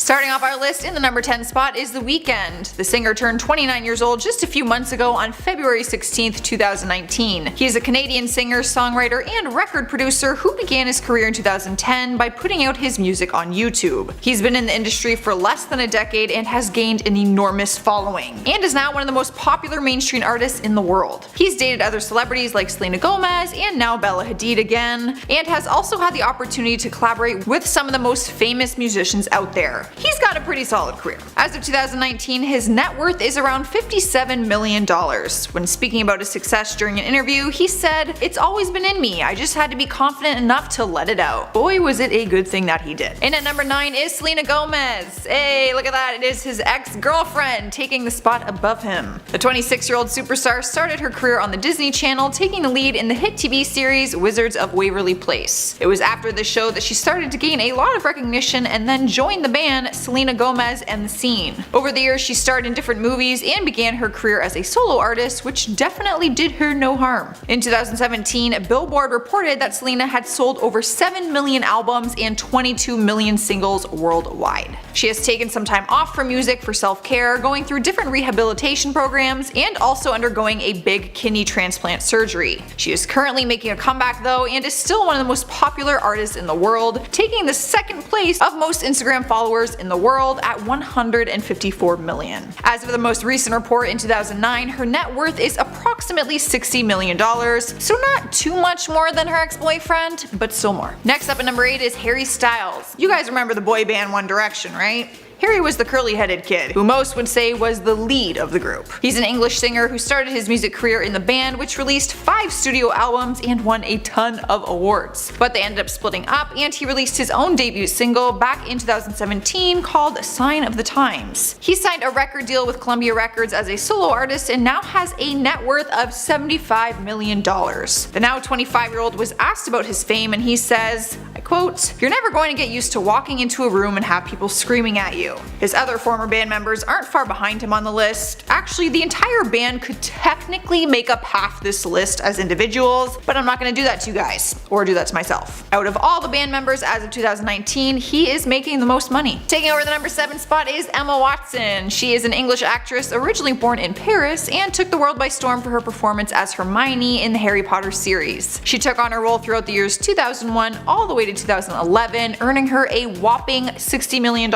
Starting off our list in the number 10 spot is The Weeknd. The singer turned 29 years old just a few months ago on February 16, 2019. He is a Canadian singer, songwriter, and record producer who began his career in 2010 by putting out his music on YouTube. He's been in the industry for less than a decade and has gained an enormous following, and is now one of the most popular mainstream artists in the world. He's dated other celebrities like Selena Gomez and now Bella Hadid again, and has also had the opportunity to collaborate with some of the most famous musicians out there. He's got a pretty solid career. As of 2019, his net worth is around $57 million. When speaking about his success during an interview, he said, "It's always been in me, I just had to be confident enough to let it out." Boy, was it a good thing that he did. And at number 9 is Selena Gomez. Hey, look at that, it is his ex-girlfriend taking the spot above him. The 26-year-old superstar started her career on the Disney Channel, taking the lead in the hit TV series Wizards of Waverly Place. It was after the show that she started to gain a lot of recognition and then joined the band Selena Gomez and the Scene. Over the years, she starred in different movies and began her career as a solo artist, which definitely did her no harm. In 2017, Billboard reported that Selena had sold over 7 million albums and 22 million singles worldwide. She has taken some time off from music for self-care, going through different rehabilitation programs, and also undergoing a big kidney transplant surgery. She is currently making a comeback though, and is still one of the most popular artists in the world, taking the second place of most Instagram followers in the world at 154 million. As of the most recent report in 2009, her net worth is approximately $60 million, so not too much more than her ex-boyfriend, but still more. Next up at number 8 is Harry Styles. You guys remember the boy band One Direction, right? Harry was the curly-headed kid, who most would say was the lead of the group. He's an English singer who started his music career in the band, which released 5 studio albums and won a ton of awards. But they ended up splitting up, and he released his own debut single back in 2017 called Sign of the Times. He signed a record deal with Columbia Records as a solo artist and now has a net worth of $75 million. The now 25-year-old was asked about his fame, and he says, I quote, "You're never going to get used to walking into a room and have people screaming at you." His other former band members aren't far behind him on the list. Actually, the entire band could technically make up half this list as individuals, but I'm not going to do that to you guys, or do that to myself. Out of all the band members as of 2019, he is making the most money. Taking over the number 7 spot is Emma Watson. She is an English actress originally born in Paris and took the world by storm for her performance as Hermione in the Harry Potter series. She took on her role throughout the years 2001 all the way to 2011, earning her a whopping $60 million.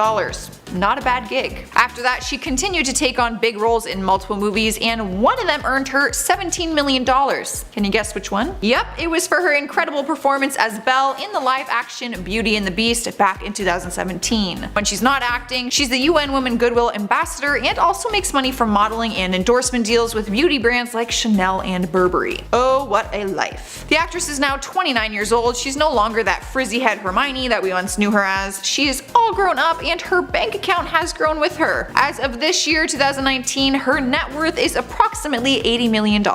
Not a bad gig. After that, she continued to take on big roles in multiple movies, and one of them earned her $17 million. Can you guess which one? Yep, it was for her incredible performance as Belle in the live-action Beauty and the Beast back in 2017. When she's not acting, she's the UN Women Goodwill Ambassador and also makes money from modeling and endorsement deals with beauty brands like Chanel and Burberry. Oh, what a life. The actress is now 29 years old. She's no longer that frizzy-head Hermione that we once knew her as. She is all grown up, and her bank account has grown with her. As of this year, 2019, her net worth is approximately $80 million.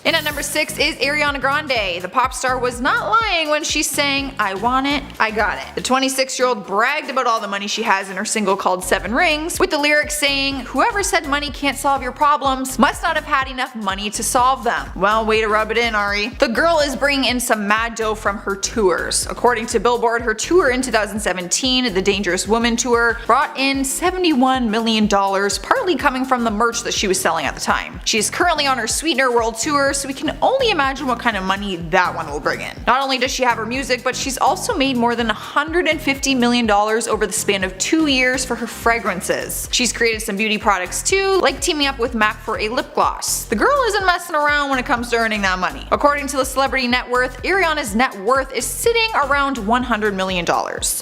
And at number 6 is Ariana Grande. The pop star was not lying when she sang, "I want it, I got it." The 26-year-old bragged about all the money she has in her single called 7 Rings, with the lyrics saying, "Whoever said money can't solve your problems must not have had enough money to solve them." Well, way to rub it in, Ari. The girl is bringing in some mad dough from her tours. According to Billboard, her tour in 2017, the Dangerous Woman tour, brought in $71 million, partly coming from the merch that she was selling at the time. She is currently on her Sweetener World Tour, so we can only imagine what kind of money that one will bring in. Not only does she have her music, but she's also made more than $150 million over the span of 2 years for her fragrances. She's created some beauty products too, like teaming up with MAC for a lip gloss. The girl isn't messing around when it comes to earning that money. According to the Celebrity Net Worth, Ariana's net worth is sitting around $100 million.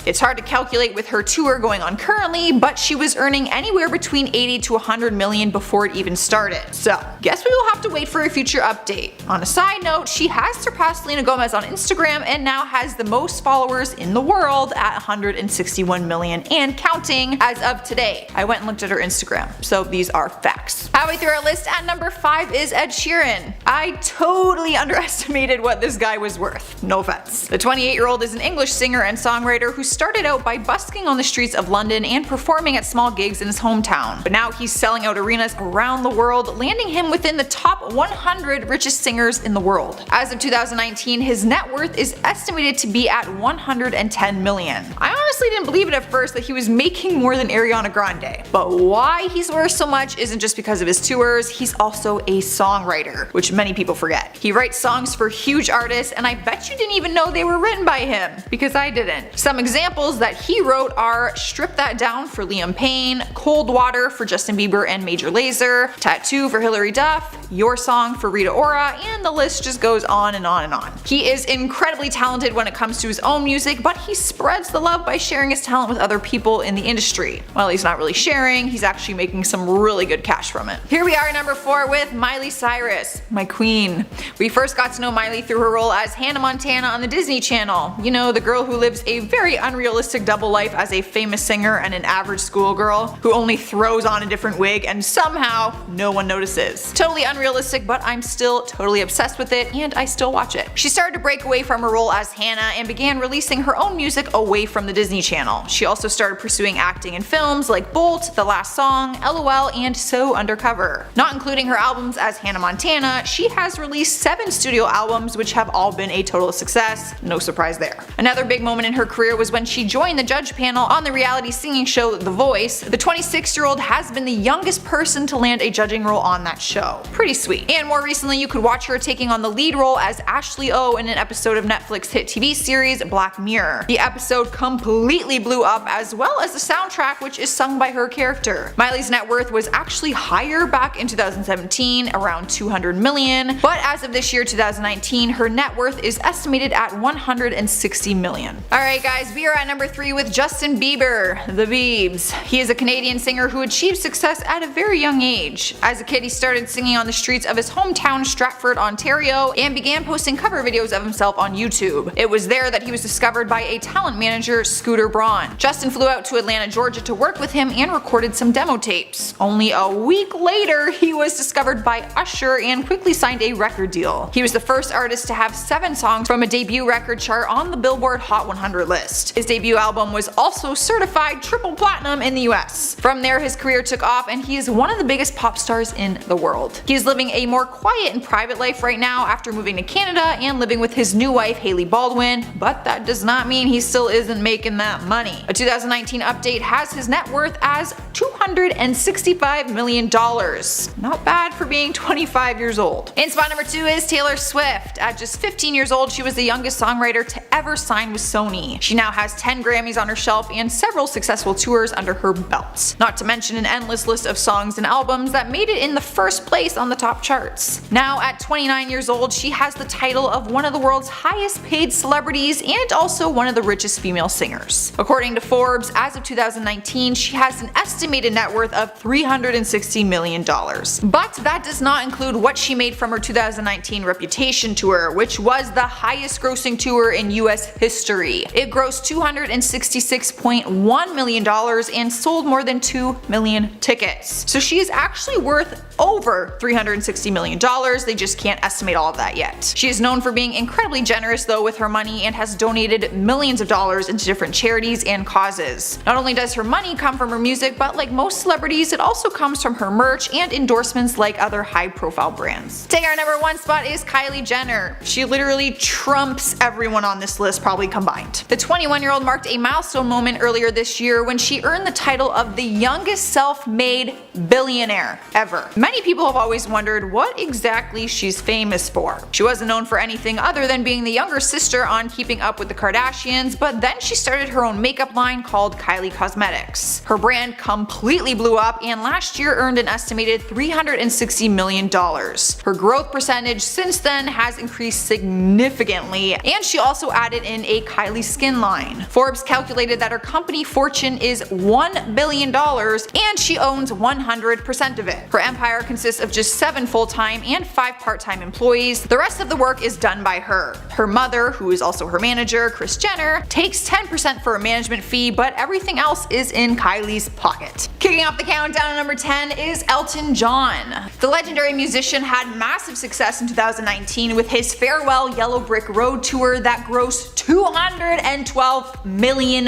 It's hard to calculate with her tour going on currently, but she was earning anywhere between 80 to 100 million before it even started. So, guess we will have to wait for a future update. On a side note, she has surpassed Selena Gomez on Instagram and now has the most followers in the world at 161 million and counting as of today. I went and looked at her Instagram, so these are facts. Halfway through our list at number 5 is Ed Sheeran. I totally underestimated what this guy was worth. No offense. The 28-year-old is an English singer and songwriter who started out by busking on the streets of London and performing performing at small gigs in his hometown. But now he's selling out arenas around the world, landing him within the top 100 richest singers in the world. As of 2019, his net worth is estimated to be at $110 million. I honestly didn't believe it at first that he was making more than Ariana Grande. But why he's worth so much isn't just because of his tours, he's also a songwriter, which many people forget. He writes songs for huge artists, and I bet you didn't even know they were written by him, because I didn't. Some examples that he wrote are Strip That Down for Liam Payne, Cold Water for Justin Bieber and Major Lazer, Tattoo for Hilary Duff, Your Song for Rita Ora, and the list just goes on and on and on. He is incredibly talented when it comes to his own music, but he spreads the love by sharing his talent with other people in the industry. Well, he's not really sharing, he's actually making some really good cash from it. Here we are at number 4 with Miley Cyrus, my queen. We first got to know Miley through her role as Hannah Montana on the Disney Channel. You know, the girl who lives a very unrealistic double life as a famous singer and an average schoolgirl who only throws on a different wig and somehow no one notices. Totally unrealistic, but I'm still totally obsessed with it and I still watch it. She started to break away from her role as Hannah and began releasing her own music away from the Disney Channel. She also started pursuing acting in films like Bolt, The Last Song, LOL, and So Undercover. Not including her albums as Hannah Montana, she has released 7 studio albums which have all been a total success, no surprise there. Another big moment in her career was when she joined the judge panel on the reality singing show The Voice. The 26-year-old has been the youngest person to land a judging role on that show. Pretty sweet. And more recently you could watch her taking on the lead role as Ashley O in an episode of Netflix hit TV series Black Mirror. The episode completely blew up, as well as the soundtrack, which is sung by her character. Miley's net worth was actually higher back in 2017, around $200 million, but as of this year 2019 her net worth is estimated at $160 million. Alright guys, we are at number 3 with Justin Bieber, the Biebs. He is a Canadian singer who achieved success at a very young age. As a kid he started singing on the streets of his hometown Stratford, Ontario, and began posting cover videos of himself on YouTube. It was there that he was discovered by a talent manager, Scooter Braun. Justin flew out to Atlanta, Georgia to work with him and recorded some demo tapes. Only a week later he was discovered by Usher and quickly signed a record deal. He was the first artist to have 7 songs from a debut record chart on the Billboard Hot 100 list. His debut album was also certified triple platinum in the US. From there his career took off and he is one of the biggest pop stars in the world. He is living a more quiet and private life right now after moving to Canada and living with his new wife Hailey Baldwin, but that does not mean he still isn't making that money. A 2019 update has his net worth as $265 million. Not bad for being 25 years old. In spot number 2 is Taylor Swift. At just 15 years old, she was the youngest songwriter to ever sign with Sony. She now has 10 Grammys on her shelf and several successful tours under her belt. Not to mention an endless list of songs and albums that made it in the first place on the top charts. Now at 29 years old, she has the title of one of the world's highest paid celebrities and also one of the richest female singers. According to Forbes, as of 2019, she has an estimated net worth of $360 million. But that does not include what she made from her 2019 Reputation tour, which was the highest grossing tour in US history. It grossed $266.1 million and sold more than 2 million tickets. So she is actually worth over $360 million, they just can't estimate all of that yet. She is known for being incredibly generous though with her money and has donated millions of dollars into different charities and causes. Not only does her money come from her music, but like most celebrities, it also comes from her merch and endorsements like other high profile brands. Taking our number 1 spot is Kylie Jenner. She literally trumps everyone on this list probably combined. The 21-year-old marked a milestone moment earlier this year when she earned the title of the youngest self-made billionaire ever. Many people have always wondered what exactly she's famous for. She wasn't known for anything other than being the younger sister on Keeping Up with the Kardashians, but then she started her own makeup line called Kylie Cosmetics. Her brand completely blew up and last year earned an estimated $360 million. Her growth percentage since then has increased significantly, and she also added in a Kylie skin line. Forbes calculated that her company fortune is $1 billion and she owns 100% of it. Her empire consists of just 7 full-time and 5 part-time employees. The rest of the work is done by her. Her mother, who is also her manager, Kris Jenner, takes 10% for a management fee, but everything else is in Kylie's pocket. Kicking off the countdown at number 10 is Elton John. The legendary musician had massive success in 2019 with his Farewell Yellow Brick Road tour that grossed $212 million.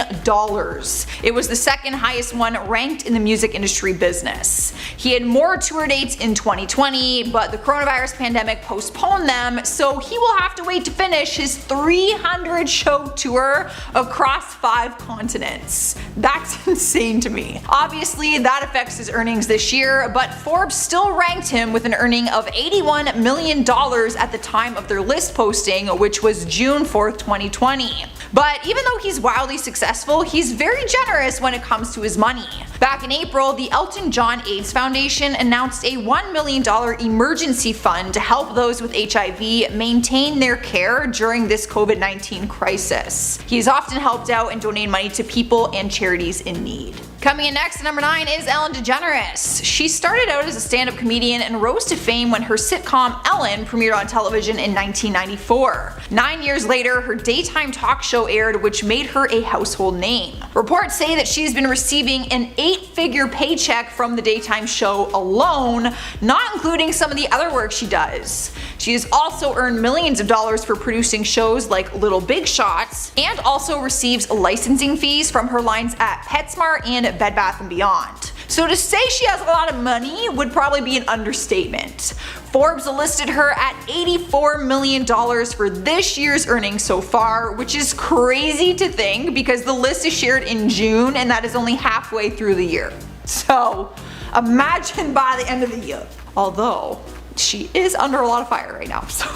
It was the second highest one ranked in the music industry business. He had more tour dates in 2020, but the coronavirus pandemic postponed them, so he will have to wait to finish his 300-show tour across 5 continents. That's insane to me. Obviously, that affects his earnings this year, but Forbes still ranked him with an earning of $81 million at the time of their list posting, which was June 4th, 2020. But even though he's wildly successful, he's very generous when it comes to his money. Back in April, the Elton John AIDS Foundation announced a $1 million emergency fund to help those with HIV maintain their care during this COVID-19 crisis. He's often helped out and donated money to people and charities in need. Coming in next at number 9 is Ellen DeGeneres. She started out as a stand-up comedian and rose to fame when her sitcom Ellen premiered on television in 1994. 9 years later, her daytime talk show aired, which made her a household name. Reports say that she's been receiving an 8-figure paycheck from the daytime show alone, not including some of the other work she does. She has also earned millions of dollars for producing shows like Little Big Shots, and also receives licensing fees from her lines at PetSmart and Bed Bath & Beyond. So to say she has a lot of money would probably be an understatement. Forbes listed her at $84 million for this year's earnings so far, which is crazy to think because the list is shared in June and that is only halfway through the year. So imagine by the end of the year. Although she is under a lot of fire right now, so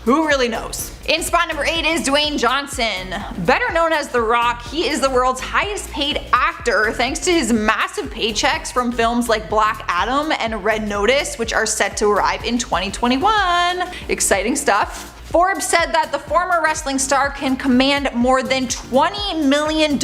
who really knows? In spot number 8 is Dwayne Johnson. Better known as The Rock, he is the world's highest paid actor thanks to his massive paychecks from films like Black Adam and Red Notice, which are set to arrive in 2021. Exciting stuff. Forbes said that the former wrestling star can command more than $20 million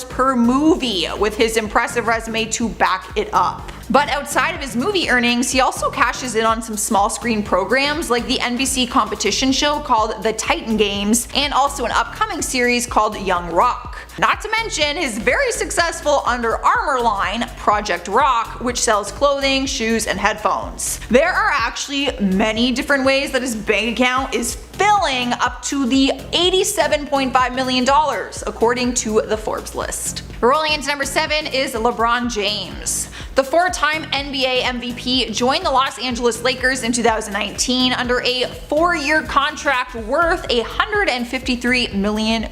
per movie, with his impressive resume to back it up. But outside of his movie earnings, he also cashes in on some small screen programs like the NBC competition show called The Titan Games, and also an upcoming series called Young Rock. Not to mention his very successful Under Armour line, Project Rock, which sells clothing, shoes, and headphones. There are actually many different ways that his bank account is filling up to the $87.5 million, according to the Forbes list. Rolling into number 7 is LeBron James. The 4-time NBA MVP joined the Los Angeles Lakers in 2019 under a 4-year contract worth $153 million.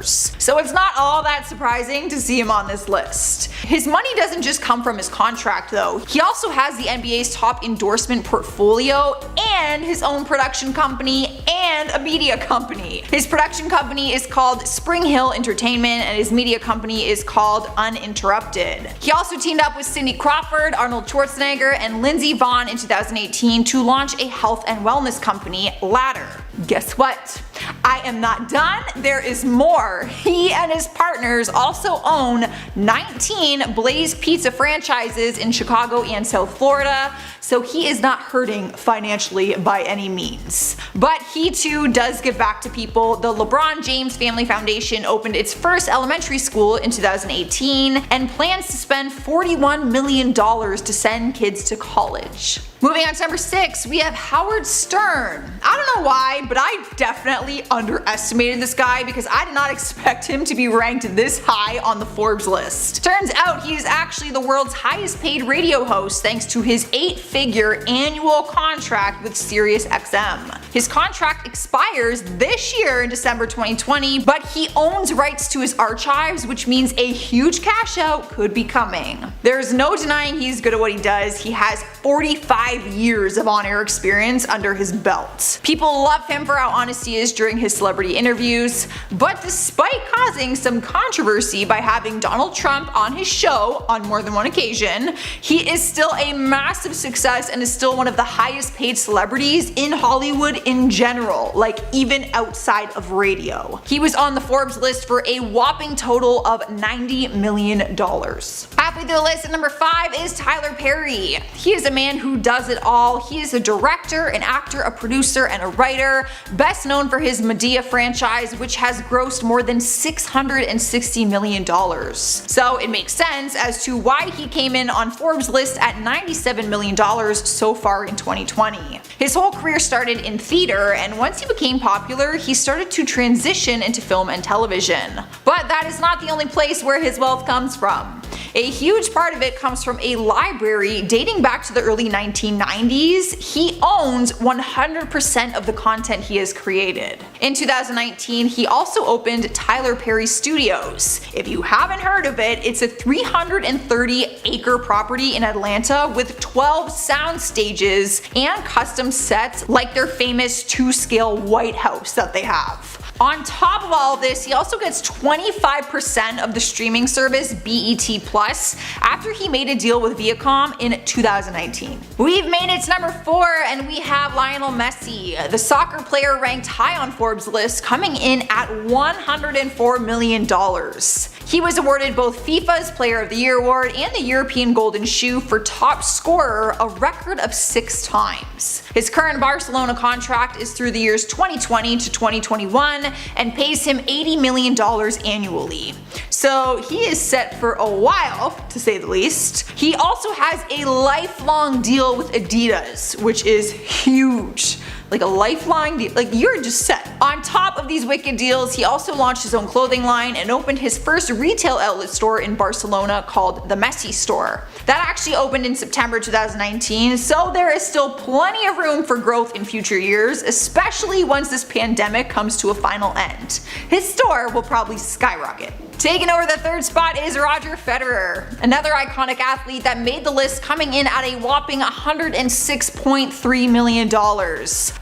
So it's not all that surprising to see him on this list. His money doesn't just come from his contract though. He also has the NBA's top endorsement portfolio and his own production company and a media company. His production company is called Spring Hill Entertainment and his media company is called Uninterrupted. He also teamed up with Cindy Crawford, Arnold Schwarzenegger, and Lindsey Vonn in 2018 to launch a health and wellness company, Ladder. Guess what? I am not done, there is more. He and his partners also own 19 Blaze Pizza franchises in Chicago and South Florida, so he is not hurting financially by any means. But he too does give back to people. The LeBron James Family Foundation opened its first elementary school in 2018 and plans to spend $41 million to send kids to college. Moving on to number 6, we have Howard Stern. I don't know why, but I definitely underestimated this guy because I did not expect him to be ranked this high on the Forbes list. Turns out he is actually the world's highest paid radio host thanks to his 8-figure annual contract with SiriusXM. His contract expires this year in December 2020, but he owns rights to his archives, which means a huge cash out could be coming. There's no denying he's good at what he does. He has 45 years of on-air experience under his belt. People love him for how honest he is during his celebrity interviews, but despite causing some controversy by having Donald Trump on his show on more than one occasion, he is still a massive success and is still one of the highest paid celebrities in Hollywood in general, like even outside of radio. He was on the Forbes list for a whopping total of $90 million. Halfway through the list at number 5 is Tyler Perry. He is a man who does does it all. He is a director, an actor, a producer, and a writer, best known for his Medea franchise, which has grossed more than $660 million. So it makes sense as to why he came in on Forbes' list at $97 million so far in 2020. His whole career started in theater, and once he became popular, he started to transition into film and television. But that is not the only place where his wealth comes from. A huge part of it comes from a library dating back to the early 1990s. He owns 100% of the content he has created. In 2019, he also opened Tyler Perry Studios. If you haven't heard of it, it's a 330-acre property in Atlanta with 12 sound stages and custom sets like their famous 2-scale White House that they have. On top of all of this, he also gets 25% of the streaming service BET Plus after he made a deal with Viacom in 2019. We've made it to number 4, and we have Lionel Messi, the soccer player ranked high on Forbes' list, coming in at $104 million. He was awarded both FIFA's Player of the Year award and the European Golden Shoe for top scorer, a record of 6 times. His current Barcelona contract is through the years 2020 to 2021 and pays him $80 million annually. So he is set for a while, to say the least. He also has a lifelong deal with Adidas, which is huge. Like a lifelong deal, like you're just set. On top of these wicked deals, he also launched his own clothing line and opened his first retail outlet store in Barcelona called the Messi Store. That actually opened in September 2019, so there is still plenty of room for growth in future years, especially once this pandemic comes to a final end. His store will probably skyrocket. Taking over the 3rd spot is Roger Federer, another iconic athlete that made the list, coming in at a whopping $106.3 million.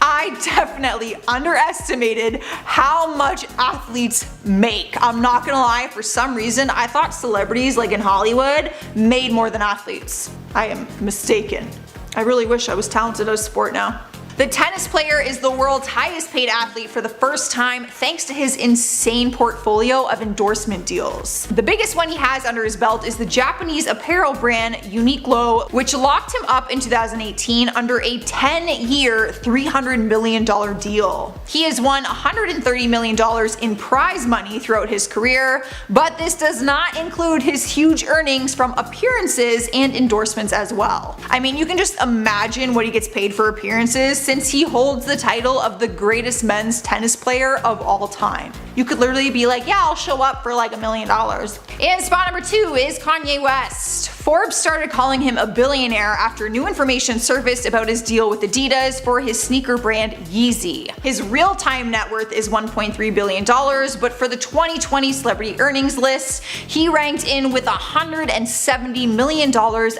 I definitely underestimated how much athletes make. I'm not gonna lie, for some reason I thought celebrities like in Hollywood made more than athletes. I am mistaken. I really wish I was talented at a sport now. The tennis player is the world's highest paid athlete for the first time thanks to his insane portfolio of endorsement deals. The biggest one he has under his belt is the Japanese apparel brand Uniqlo, which locked him up in 2018 under a 10-year, $300 million deal. He has won $130 million in prize money throughout his career, but this does not include his huge earnings from appearances and endorsements as well. I mean, you can just imagine what he gets paid for appearances, since he holds the title of the greatest men's tennis player of all time. You could literally be like, yeah, I'll show up for like $1 million. And spot number 2 is Kanye West. Forbes started calling him a billionaire after new information surfaced about his deal with Adidas for his sneaker brand Yeezy. His real-time net worth is $1.3 billion, but for the 2020 celebrity earnings list, he ranked in with $170 million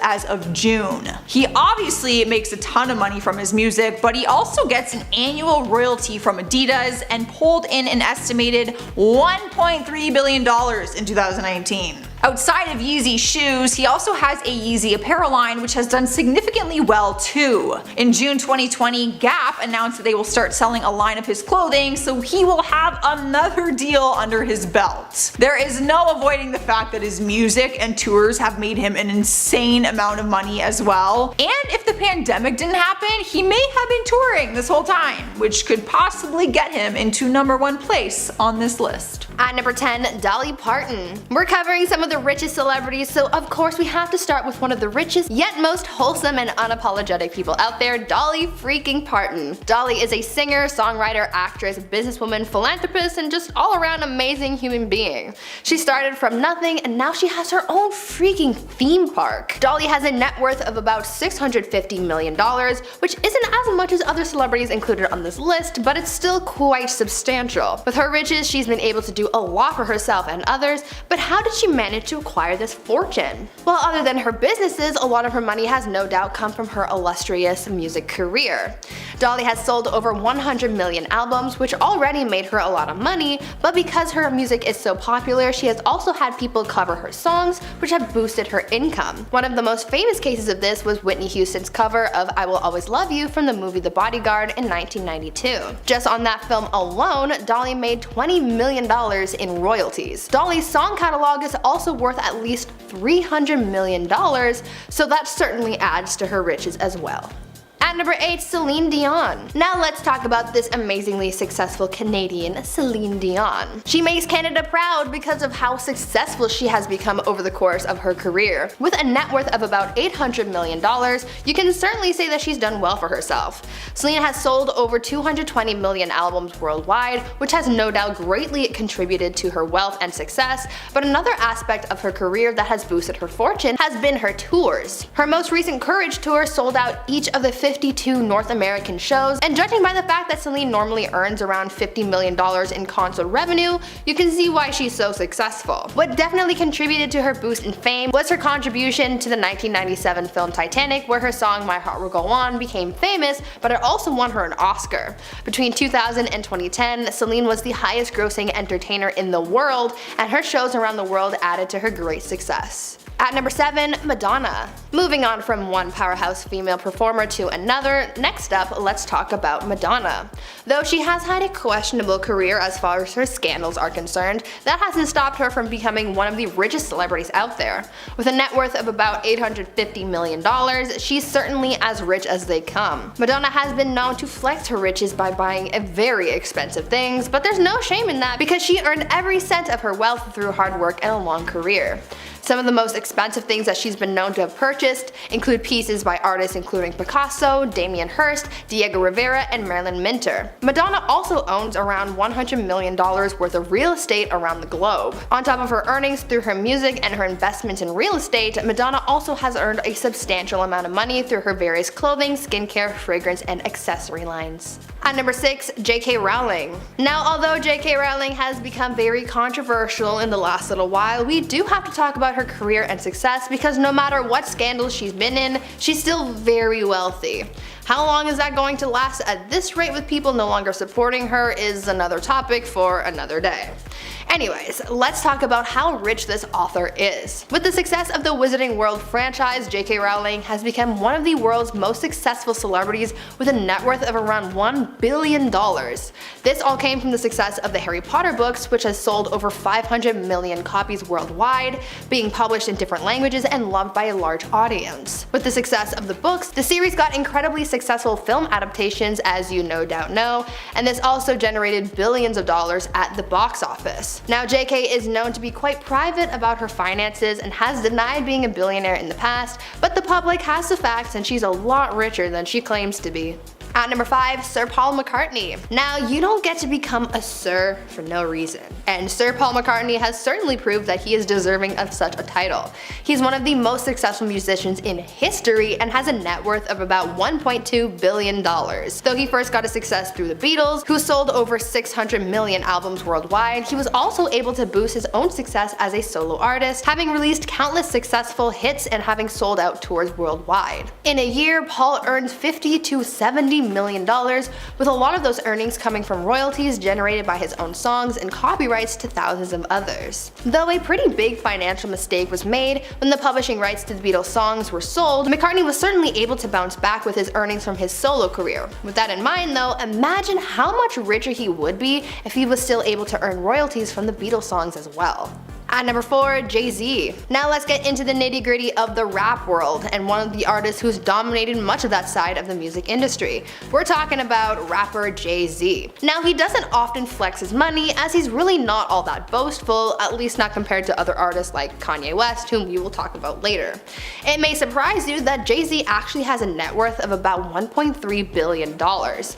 as of June. He obviously makes a ton of money from his music, but he also gets an annual royalty from Adidas and pulled in an estimated $1.3 billion in 2019. Outside of Yeezy shoes, he also has a Yeezy apparel line which has done significantly well too. In June 2020, Gap announced that they will start selling a line of his clothing, so he will have another deal under his belt. There is no avoiding the fact that his music and tours have made him an insane amount of money as well. And if the pandemic didn't happen, he may have been touring this whole time, which could possibly get him into number 1 place on this list. At number 10, Dolly Parton. We're covering some of the richest celebrities, so of course we have to start with one of the richest yet most wholesome and unapologetic people out there, Dolly freaking Parton. Dolly is a singer, songwriter, actress, businesswoman, philanthropist, and just all around amazing human being. She started from nothing and now she has her own freaking theme park. Dolly has a net worth of about $650 million, which isn't as much as other celebrities included on this list, but it's still quite substantial. With her riches, she's been able to do a lot for herself and others, but how did she manage to acquire this fortune? Well, other than her businesses, a lot of her money has no doubt come from her illustrious music career. Dolly has sold over 100 million albums, which already made her a lot of money, but because her music is so popular, she has also had people cover her songs, which have boosted her income. One of the most famous cases of this was Whitney Houston's cover of I Will Always Love You from the movie The Bodyguard in 1992. Just on that film alone, Dolly made $20 million in royalties. Dolly's song catalog is also worth at least $300 million, so that certainly adds to her riches as well. At number 8, Celine Dion. Now let's talk about this amazingly successful Canadian, Celine Dion. She makes Canada proud because of how successful she has become over the course of her career. With a net worth of about $800 million, you can certainly say that she's done well for herself. Celine has sold over 220 million albums worldwide, which has no doubt greatly contributed to her wealth and success, but another aspect of her career that has boosted her fortune has been her tours. Her most recent Courage tour sold out each of the 52 North American shows, and judging by the fact that Celine normally earns around $50 million in concert revenue, you can see why she's so successful. What definitely contributed to her boost in fame was her contribution to the 1997 film Titanic, where her song My Heart Will Go On became famous, but it also won her an Oscar. Between 2000 and 2010, Celine was the highest grossing entertainer in the world, and her shows around the world added to her great success. At number 7, Madonna. Moving on from one powerhouse female performer to another, next up let's talk about Madonna. Though she has had a questionable career as far as her scandals are concerned, that hasn't stopped her from becoming one of the richest celebrities out there. With a net worth of about $850 million, she's certainly as rich as they come. Madonna has been known to flex her riches by buying very expensive things, but there's no shame in that because she earned every cent of her wealth through hard work and a long career. Some of the most expensive things that she's been known to have purchased include pieces by artists including Picasso, Damien Hirst, Diego Rivera, and Marilyn Minter. Madonna also owns around $100 million worth of real estate around the globe. On top of her earnings through her music and her investments in real estate, Madonna also has earned a substantial amount of money through her various clothing, skincare, fragrance, and accessory lines. At number 6, J.K. Rowling. Now, although J.K. Rowling has become very controversial in the last little while, we do have to talk about her career and success because no matter what scandals she's been in, she's still very wealthy. How long is that going to last at this rate with people no longer supporting her is another topic for another day. Anyways, let's talk about how rich this author is. With the success of the Wizarding World franchise, J.K. Rowling has become one of the world's most successful celebrities with a net worth of around $1 billion. This all came from the success of the Harry Potter books, which has sold over 500 million copies worldwide, being published in different languages and loved by a large audience. With the success of the books, the series got incredibly successful film adaptations, as you no doubt know, and this also generated billions of dollars at the box office. Now, JK is known to be quite private about her finances and has denied being a billionaire in the past, but the public has the facts and she's a lot richer than she claims to be. At number 5, Sir Paul McCartney. Now, you don't get to become a Sir for no reason, and Sir Paul McCartney has certainly proved that he is deserving of such a title. He's one of the most successful musicians in history and has a net worth of about $1.2 billion. Though he first got his success through the Beatles, who sold over 600 million albums worldwide, he was also able to boost his own success as a solo artist, having released countless successful hits and having sold out tours worldwide. In a year, Paul earned $50 to $70 million, with a lot of those earnings coming from royalties generated by his own songs and copyrights to thousands of others. Though a pretty big financial mistake was made when the publishing rights to the Beatles songs were sold, McCartney was certainly able to bounce back with his earnings from his solo career. With that in mind though, imagine how much richer he would be if he was still able to earn royalties from the Beatles songs as well. At number 4, Jay-Z. Now let's get into the nitty-gritty of the rap world and one of the artists who's dominated much of that side of the music industry. We're talking about rapper Jay-Z. Now, he doesn't often flex his money as he's really not all that boastful, at least not compared to other artists like Kanye West, whom we will talk about later. It may surprise you that Jay-Z actually has a net worth of about $1.3 billion.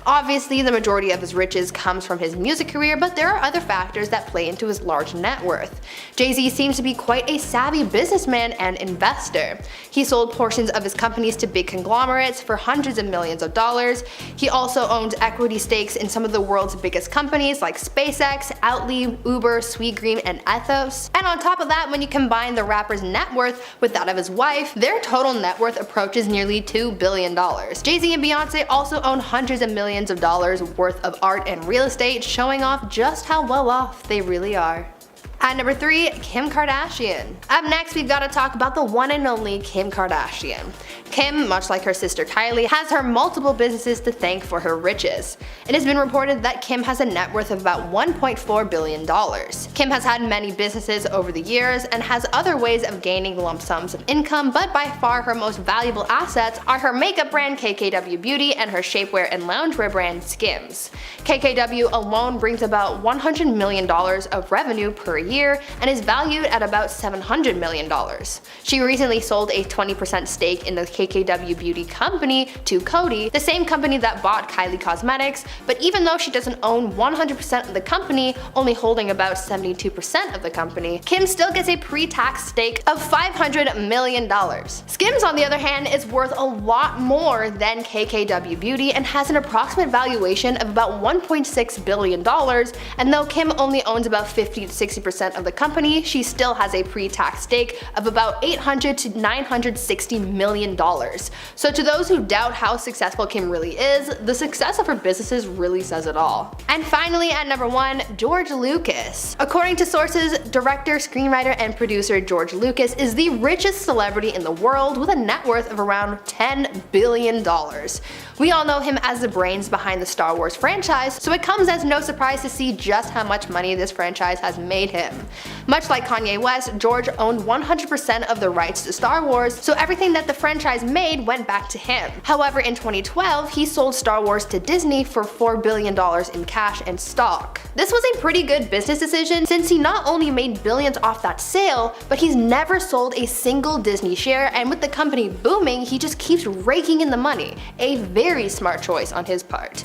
Obviously, the majority of his riches comes from his music career, but there are other factors that play into his large net worth. Jay-Z seems to be quite a savvy businessman and investor. He sold portions of his companies to big conglomerates for hundreds of millions of dollars. He also owns equity stakes in some of the world's biggest companies like SpaceX, Outly, Uber, Sweetgreen, and Ethos. And on top of that, when you combine the rapper's net worth with that of his wife, their total net worth approaches nearly $2 billion. Jay-Z and Beyonce also own hundreds of millions of dollars worth of art and real estate, showing off just how well off they really are. At number 3, Kim Kardashian. Up next, we've got to talk about the one and only Kim Kardashian. Kim, much like her sister Kylie, has her multiple businesses to thank for her riches. It has been reported that Kim has a net worth of about $1.4 billion. Kim has had many businesses over the years and has other ways of gaining lump sums of income, but by far her most valuable assets are her makeup brand KKW Beauty and her shapewear and loungewear brand Skims. KKW alone brings about $100 million of revenue per year and is valued at about $700 million. She recently sold a 20% stake in the KKW Beauty company to Coty, the same company that bought Kylie Cosmetics, but even though she doesn't own 100% of the company, only holding about 72% of the company, Kim still gets a pre-tax stake of $500 million. Skims, on the other hand, is worth a lot more than KKW Beauty and has an approximate valuation of about $1.6 billion, and though Kim only owns about 50 to 60% of the company, she still has a pre-tax stake of about $800 to $960 million. So to those who doubt how successful Kim really is, the success of her businesses really says it all. And finally, at number 1, George Lucas. According to sources, director, screenwriter, and producer George Lucas is the richest celebrity in the world with a net worth of around $10 billion. We all know him as the brains behind the Star Wars franchise, so it comes as no surprise to see just how much money this franchise has made him. Much like Kanye West, George owned 100% of the rights to Star Wars, so everything that the franchise made went back to him. However, in 2012, he sold Star Wars to Disney for $4 billion in cash and stock. This was a pretty good business decision since he not only made billions off that sale, but he's never sold a single Disney share, and with the company booming, he just keeps raking in the money. A very smart choice on his part.